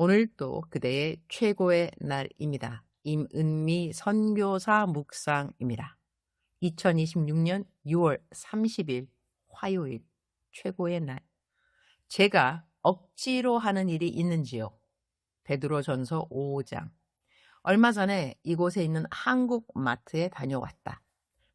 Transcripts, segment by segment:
오늘 또 그대의 최고의 날입니다. 임은미 선교사 묵상입니다. 2026년 6월 30일 화요일 최고의 날. 제가 억지로 하는 일이 있는지요? 베드로전서 5장. 얼마 전에 이곳에 있는 한국 마트에 다녀왔다.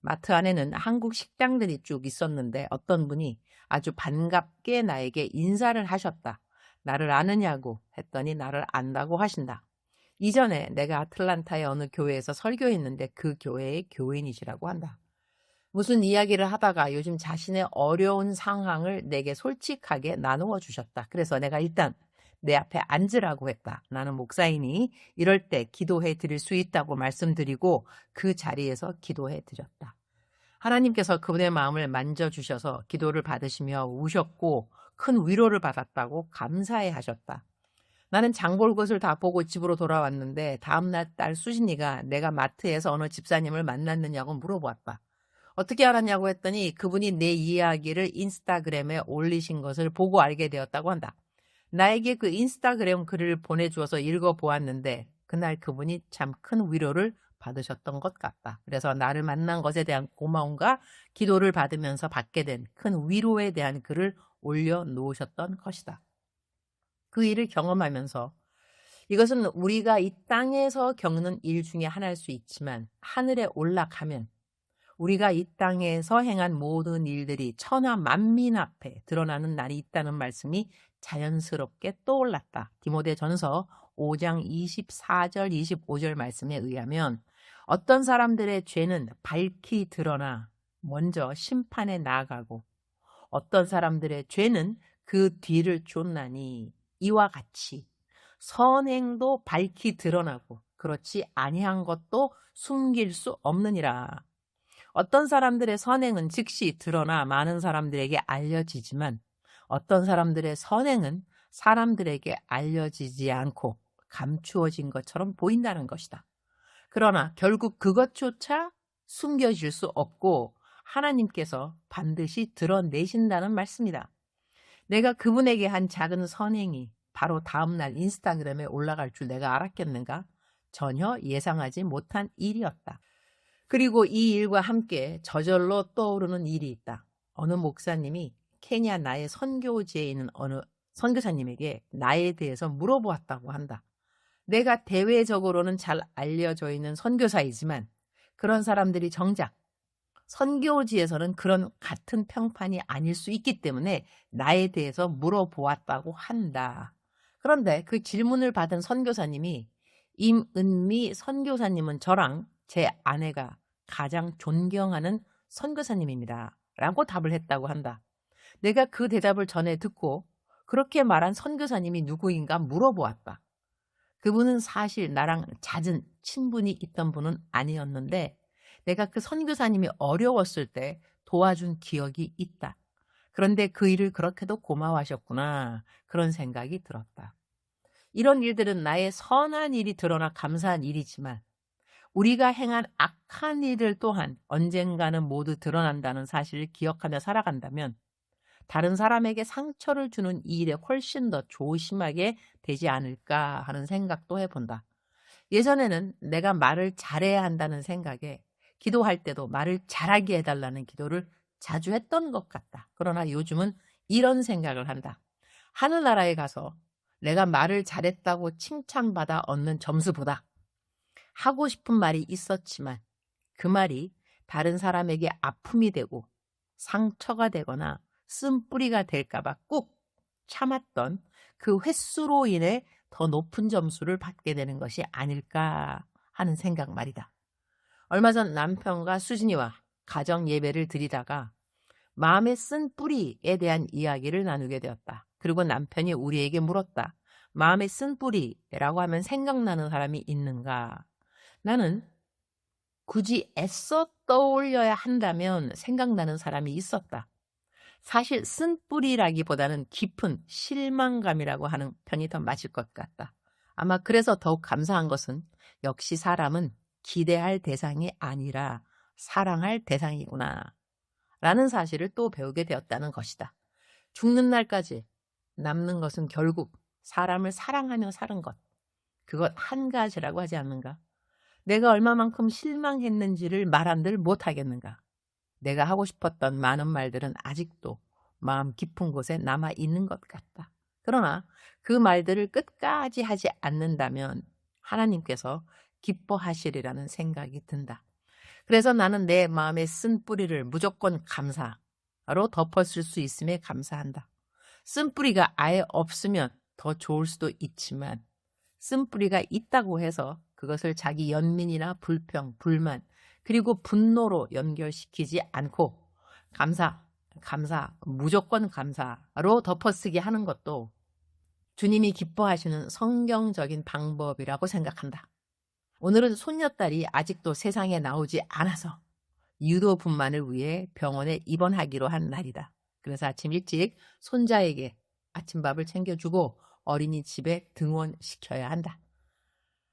마트 안에는 한국 식당들이 쭉 있었는데 어떤 분이 아주 반갑게 나에게 인사를 하셨다. 나를 아느냐고 했더니 나를 안다고 하신다. 이전에 내가 아틀란타의 어느 교회에서 설교했는데 그 교회의 교인이시라고 한다. 무슨 이야기를 하다가 요즘 자신의 어려운 상황을 내게 솔직하게 나누어 주셨다. 그래서 내가 일단 내 앞에 앉으라고 했다. 나는 목사이니 이럴 때 기도해 드릴 수 있다고 말씀드리고 그 자리에서 기도해 드렸다. 하나님께서 그분의 마음을 만져주셔서 기도를 받으시며 우셨고 큰 위로를 받았다고 감사해 하셨다. 나는 장볼 것을 다 보고 집으로 돌아왔는데 다음날 딸 수진이가 내가 마트에서 어느 집사님을 만났느냐고 물어보았다. 어떻게 알았냐고 했더니 그분이 내 이야기를 인스타그램에 올리신 것을 보고 알게 되었다고 한다. 나에게 그 인스타그램 글을 보내주어서 읽어보았는데 그날 그분이 참 큰 위로를 받으셨던 것 같다. 그래서 나를 만난 것에 대한 고마움과 기도를 받으면서 받게 된 큰 위로에 대한 글을 올려놓으셨던 것이다. 그 일을 경험하면서 이것은 우리가 이 땅에서 겪는 일 중에 하나일 수 있지만 하늘에 올라가면 우리가 이 땅에서 행한 모든 일들이 천하 만민 앞에 드러나는 날이 있다는 말씀이 자연스럽게 떠올랐다. 디모데전서 5장 24절 25절 말씀에 의하면 어떤 사람들의 죄는 밝히 드러나 먼저 심판에 나아가고 어떤 사람들의 죄는 그 뒤를 쫓나니 이와 같이 선행도 밝히 드러나고 그렇지 아니한 것도 숨길 수 없느니라. 어떤 사람들의 선행은 즉시 드러나 많은 사람들에게 알려지지만 어떤 사람들의 선행은 사람들에게 알려지지 않고 감추어진 것처럼 보인다는 것이다. 그러나 결국 그것조차 숨겨질 수 없고 하나님께서 반드시 드러내신다는 말씀이다. 내가 그분에게 한 작은 선행이 바로 다음날 인스타그램에 올라갈 줄 내가 알았겠는가? 전혀 예상하지 못한 일이었다. 그리고 이 일과 함께 저절로 떠오르는 일이 있다. 어느 목사님이 케냐 나의 선교지에 있는 어느 선교사님에게 나에 대해서 물어보았다고 한다. 내가 대외적으로는 잘 알려져 있는 선교사이지만 그런 사람들이 정작 선교지에서는 그런 같은 평판이 아닐 수 있기 때문에 나에 대해서 물어보았다고 한다. 그런데 그 질문을 받은 선교사님이 임은미 선교사님은 저랑 제 아내가 가장 존경하는 선교사님입니다. 라고 답을 했다고 한다. 내가 그 대답을 전해 듣고 그렇게 말한 선교사님이 누구인가 물어보았다. 그분은 사실 나랑 잦은 친분이 있던 분은 아니었는데 내가 그 선교사님이 어려웠을 때 도와준 기억이 있다. 그런데 그 일을 그렇게도 고마워하셨구나. 그런 생각이 들었다. 이런 일들은 나의 선한 일이 드러나 감사한 일이지만 우리가 행한 악한 일들 또한 언젠가는 모두 드러난다는 사실을 기억하며 살아간다면 다른 사람에게 상처를 주는 이 일에 훨씬 더 조심하게 되지 않을까 하는 생각도 해본다. 예전에는 내가 말을 잘해야 한다는 생각에 기도할 때도 말을 잘하게 해달라는 기도를 자주 했던 것 같다. 그러나 요즘은 이런 생각을 한다. 하늘나라에 가서 내가 말을 잘했다고 칭찬받아 얻는 점수보다 하고 싶은 말이 있었지만 그 말이 다른 사람에게 아픔이 되고 상처가 되거나 쓴뿌리가 될까봐 꾹 참았던 그 횟수로 인해 더 높은 점수를 받게 되는 것이 아닐까 하는 생각 말이다. 얼마 전 남편과 수진이와 가정 예배를 드리다가 마음에 쓴 뿌리에 대한 이야기를 나누게 되었다. 그리고 남편이 우리에게 물었다. 마음에 쓴 뿌리라고 하면 생각나는 사람이 있는가? 나는 굳이 애써 떠올려야 한다면 생각나는 사람이 있었다. 사실 쓴뿌리라기보다는 깊은 실망감이라고 하는 편이 더 맞을 것 같다. 아마 그래서 더욱 감사한 것은 역시 사람은 기대할 대상이 아니라 사랑할 대상이구나 라는 사실을 또 배우게 되었다는 것이다. 죽는 날까지 남는 것은 결국 사람을 사랑하며 사는 것. 그것 한 가지라고 하지 않는가? 내가 얼마만큼 실망했는지를 말한들 못하겠는가? 내가 하고 싶었던 많은 말들은 아직도 마음 깊은 곳에 남아 있는 것 같다. 그러나 그 말들을 끝까지 하지 않는다면 하나님께서 기뻐하시리라는 생각이 든다. 그래서 나는 내 마음에 쓴 뿌리를 무조건 감사로 덮었을 수 있음에 감사한다. 쓴 뿌리가 아예 없으면 더 좋을 수도 있지만 쓴 뿌리가 있다고 해서 그것을 자기 연민이나 불평, 불만, 그리고 분노로 연결시키지 않고 감사, 무조건 감사로 덮어쓰기 하는 것도 주님이 기뻐하시는 성경적인 방법이라고 생각한다. 오늘은 손녀딸이 아직도 세상에 나오지 않아서 유도분만을 위해 병원에 입원하기로 한 날이다. 그래서 아침 일찍 손자에게 아침밥을 챙겨주고 어린이집에 등원시켜야 한다.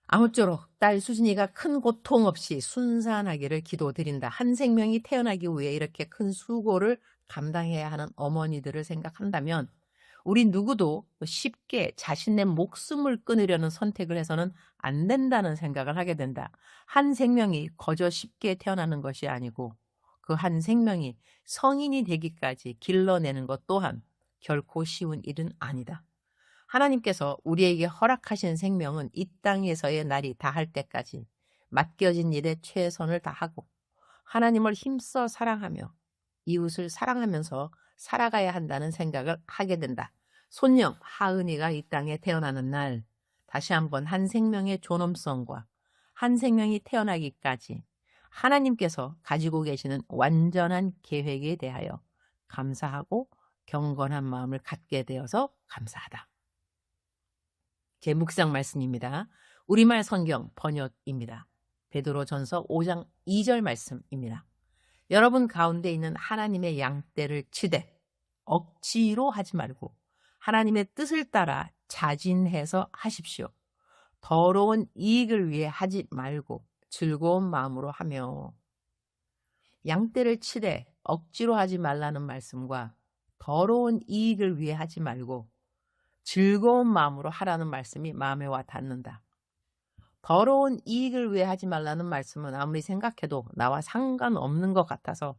아무쪼록 딸 수진이가 큰 고통 없이 순산하기를 기도드린다. 한 생명이 태어나기 위해 이렇게 큰 수고를 감당해야 하는 어머니들을 생각한다면 우리 누구도 쉽게 자신의 목숨을 끊으려는 선택을 해서는 안 된다는 생각을 하게 된다. 한 생명이 거저 쉽게 태어나는 것이 아니고 그 한 생명이 성인이 되기까지 길러내는 것 또한 결코 쉬운 일은 아니다. 하나님께서 우리에게 허락하신 생명은 이 땅에서의 날이 다할 때까지 맡겨진 일에 최선을 다하고 하나님을 힘써 사랑하며 이웃을 사랑하면서 살아가야 한다는 생각을 하게 된다. 손녀 하은이가 이 땅에 태어나는 날 다시 한번 한 생명의 존엄성과 한 생명이 태어나기까지 하나님께서 가지고 계시는 완전한 계획에 대하여 감사하고 경건한 마음을 갖게 되어서 감사하다. 제 묵상 말씀입니다. 우리말 성경 번역입니다. 베드로전서 5장 2절 말씀입니다. 여러분 가운데 있는 하나님의 양떼를 치되 억지로 하지 말고 하나님의 뜻을 따라 자진해서 하십시오. 더러운 이익을 위해 하지 말고 즐거운 마음으로 하며. 양떼를 치되 억지로 하지 말라는 말씀과 더러운 이익을 위해 하지 말고 즐거운 마음으로 하라는 말씀이 마음에 와 닿는다. 더러운 이익을 위해 하지 말라는 말씀은 아무리 생각해도 나와 상관없는 것 같아서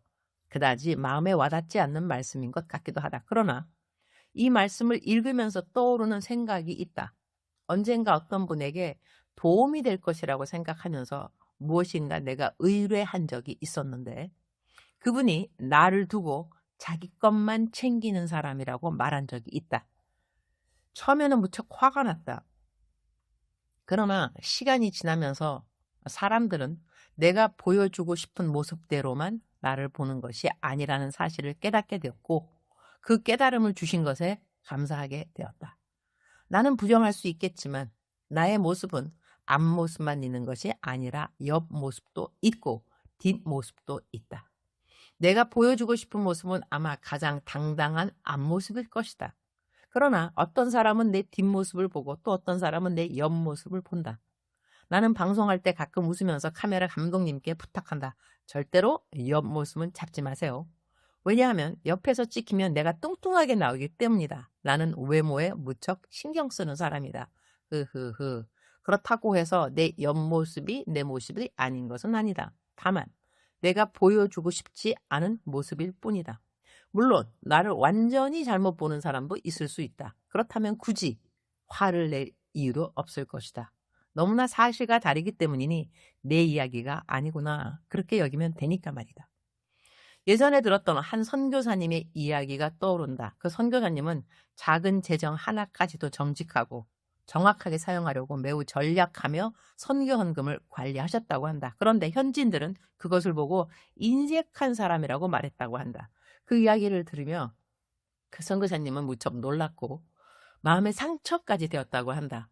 그다지 마음에 와닿지 않는 말씀인 것 같기도 하다. 그러나 이 말씀을 읽으면서 떠오르는 생각이 있다. 언젠가 어떤 분에게 도움이 될 것이라고 생각하면서 무엇인가 내가 의뢰한 적이 있었는데 그분이 나를 두고 자기 것만 챙기는 사람이라고 말한 적이 있다. 처음에는 무척 화가 났다. 그러나 시간이 지나면서 사람들은 내가 보여주고 싶은 모습대로만 나를 보는 것이 아니라는 사실을 깨닫게 되었고 그 깨달음을 주신 것에 감사하게 되었다. 나는 부정할 수 있겠지만 나의 모습은 앞모습만 있는 것이 아니라 옆모습도 있고 뒷모습도 있다. 내가 보여주고 싶은 모습은 아마 가장 당당한 앞모습일 것이다. 그러나 어떤 사람은 내 뒷모습을 보고 또 어떤 사람은 내 옆모습을 본다. 나는 방송할 때 가끔 웃으면서 카메라 감독님께 부탁한다. 절대로 옆모습은 잡지 마세요. 왜냐하면 옆에서 찍히면 내가 뚱뚱하게 나오기 때문이다. 나는 외모에 무척 신경 쓰는 사람이다. 흐흐흐. 그렇다고 해서 내 옆모습이 내 모습이 아닌 것은 아니다. 다만 내가 보여주고 싶지 않은 모습일 뿐이다. 물론 나를 완전히 잘못 보는 사람도 있을 수 있다. 그렇다면 굳이 화를 낼 이유도 없을 것이다. 너무나 사실과 다르기 때문이니 내 이야기가 아니구나. 그렇게 여기면 되니까 말이다. 예전에 들었던 한 선교사님의 이야기가 떠오른다. 그 선교사님은 작은 재정 하나까지도 정직하고 정확하게 사용하려고 매우 전략하며 선교헌금을 관리하셨다고 한다. 그런데 현지인들은 그것을 보고 인색한 사람이라고 말했다고 한다. 그 이야기를 들으며 그 선교사님은 무척 놀랐고 마음의 상처까지 되었다고 한다.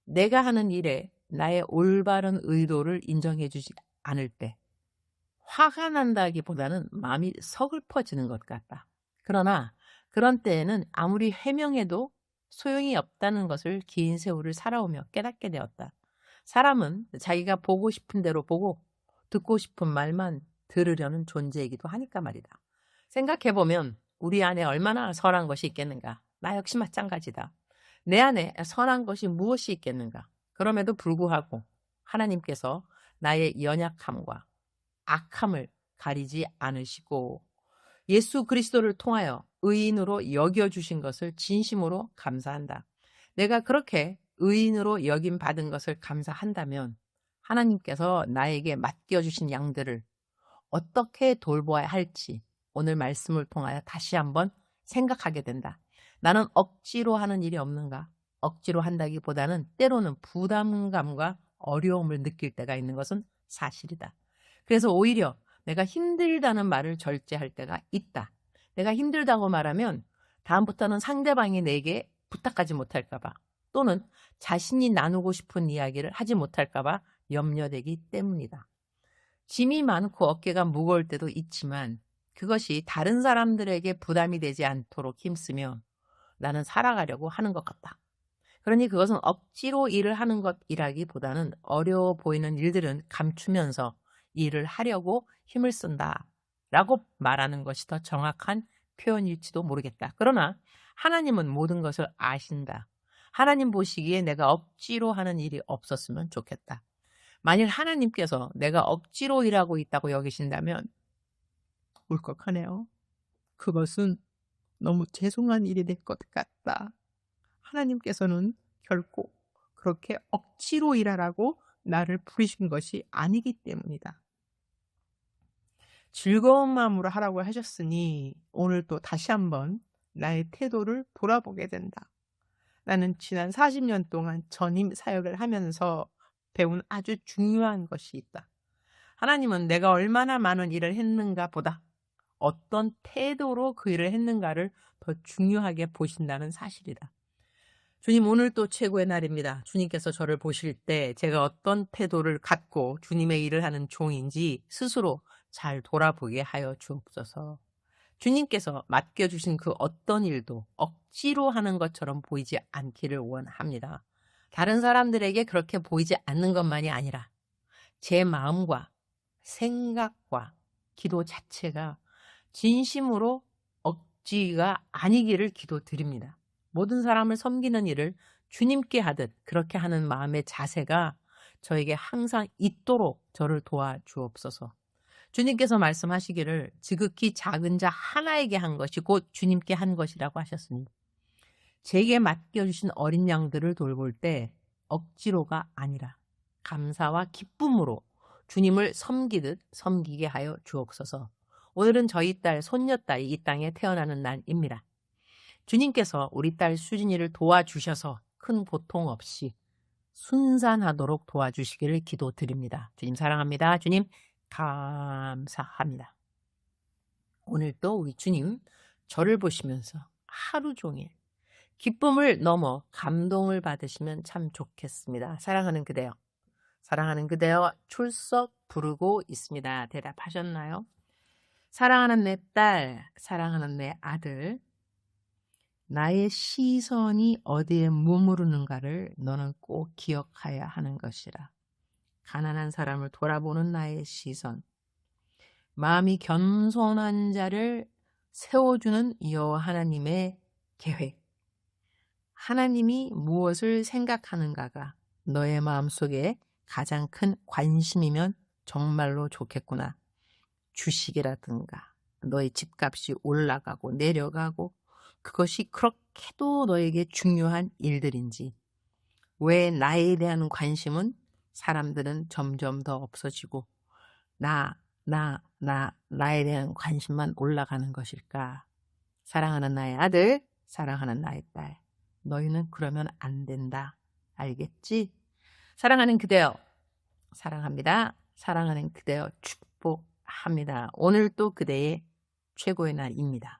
내가 하는 일에 나의 올바른 의도를 인정해 주지 않을 때 화가 난다기보다는 마음이 서글퍼지는 것 같다. 그러나 그런 때에는 아무리 해명해도 소용이 없다는 것을 긴 세월을 살아오며 깨닫게 되었다. 사람은 자기가 보고 싶은 대로 보고 듣고 싶은 말만 들으려는 존재이기도 하니까 말이다. 생각해보면 우리 안에 얼마나 선한 것이 있겠는가. 나 역시 마찬가지다. 내 안에 선한 것이 무엇이 있겠는가? 그럼에도 불구하고 하나님께서 나의 연약함과 악함을 가리지 않으시고 예수 그리스도를 통하여 의인으로 여겨주신 것을 진심으로 감사한다. 내가 그렇게 의인으로 여김 받은 것을 감사한다면 하나님께서 나에게 맡겨주신 양들을 어떻게 돌보아야 할지 오늘 말씀을 통하여 다시 한번 생각하게 된다. 나는 억지로 하는 일이 없는가? 억지로 한다기보다는 때로는 부담감과 어려움을 느낄 때가 있는 것은 사실이다. 그래서 오히려 내가 힘들다는 말을 절제할 때가 있다. 내가 힘들다고 말하면 다음부터는 상대방이 내게 부탁하지 못할까 봐 또는 자신이 나누고 싶은 이야기를 하지 못할까 봐 염려되기 때문이다. 짐이 많고 어깨가 무거울 때도 있지만 그것이 다른 사람들에게 부담이 되지 않도록 힘쓰며 나는 살아가려고 하는 것 같다. 그러니 그것은 억지로 일을 하는 것이라기보다는 어려워 보이는 일들은 감추면서 일을 하려고 힘을 쓴다 라고 말하는 것이 더 정확한 표현일지도 모르겠다. 그러나 하나님은 모든 것을 아신다. 하나님 보시기에 내가 억지로 하는 일이 없었으면 좋겠다. 만일 하나님께서 내가 억지로 일하고 있다고 여기신다면 울컥하네요. 그것은 너무 죄송한 일이 될 것 같다. 하나님께서는 결코 그렇게 억지로 일하라고 나를 부르신 것이 아니기 때문이다. 즐거운 마음으로 하라고 하셨으니 오늘 또 다시 한번 나의 태도를 돌아보게 된다. 나는 지난 40년 동안 전임 사역을 하면서 배운 아주 중요한 것이 있다. 하나님은 내가 얼마나 많은 일을 했는가 보다 어떤 태도로 그 일을 했는가를 더 중요하게 보신다는 사실이다. 주님, 오늘 또 최고의 날입니다. 주님께서 저를 보실 때 제가 어떤 태도를 갖고 주님의 일을 하는 종인지 스스로 잘 돌아보게 하여 주옵소서. 주님께서 맡겨주신 그 어떤 일도 억지로 하는 것처럼 보이지 않기를 원합니다. 다른 사람들에게 그렇게 보이지 않는 것만이 아니라 제 마음과 생각과 기도 자체가 진심으로 억지가 아니기를 기도드립니다. 모든 사람을 섬기는 일을 주님께 하듯 그렇게 하는 마음의 자세가 저에게 항상 있도록 저를 도와주옵소서. 주님께서 말씀하시기를 지극히 작은 자 하나에게 한 것이 곧 주님께 한 것이라고 하셨으니 제게 맡겨주신 어린 양들을 돌볼 때 억지로가 아니라 감사와 기쁨으로 주님을 섬기듯 섬기게 하여 주옵소서. 오늘은 저희 딸 손녀딸이 이 땅에 태어나는 날입니다. 주님께서 우리 딸 수진이를 도와주셔서 큰 고통 없이 순산하도록 도와주시기를 기도드립니다. 주님 사랑합니다. 주님 감사합니다. 오늘 또 우리 주님 저를 보시면서 하루 종일 기쁨을 넘어 감동을 받으시면 참 좋겠습니다. 사랑하는 그대여, 사랑하는 그대여 출석 부르고 있습니다. 대답하셨나요? 사랑하는 내 딸, 사랑하는 내 아들, 나의 시선이 어디에 머무르는가를 너는 꼭 기억해야 하는 것이라. 가난한 사람을 돌아보는 나의 시선, 마음이 겸손한 자를 세워주는 여호와 하나님의 계획, 하나님이 무엇을 생각하는가가 너의 마음속에 가장 큰 관심이면 정말로 좋겠구나. 주식이라든가 너의 집값이 올라가고 내려가고 그것이 그렇게도 너에게 중요한 일들인지, 왜 나에 대한 관심은 사람들은 점점 더 없어지고 나에 대한 관심만 올라가는 것일까? 사랑하는 나의 아들, 사랑하는 나의 딸, 너희는 그러면 안 된다. 알겠지? 사랑하는 그대여, 사랑합니다. 사랑하는 그대여 축복합니다. 오늘 또 그대의 최고의 날입니다.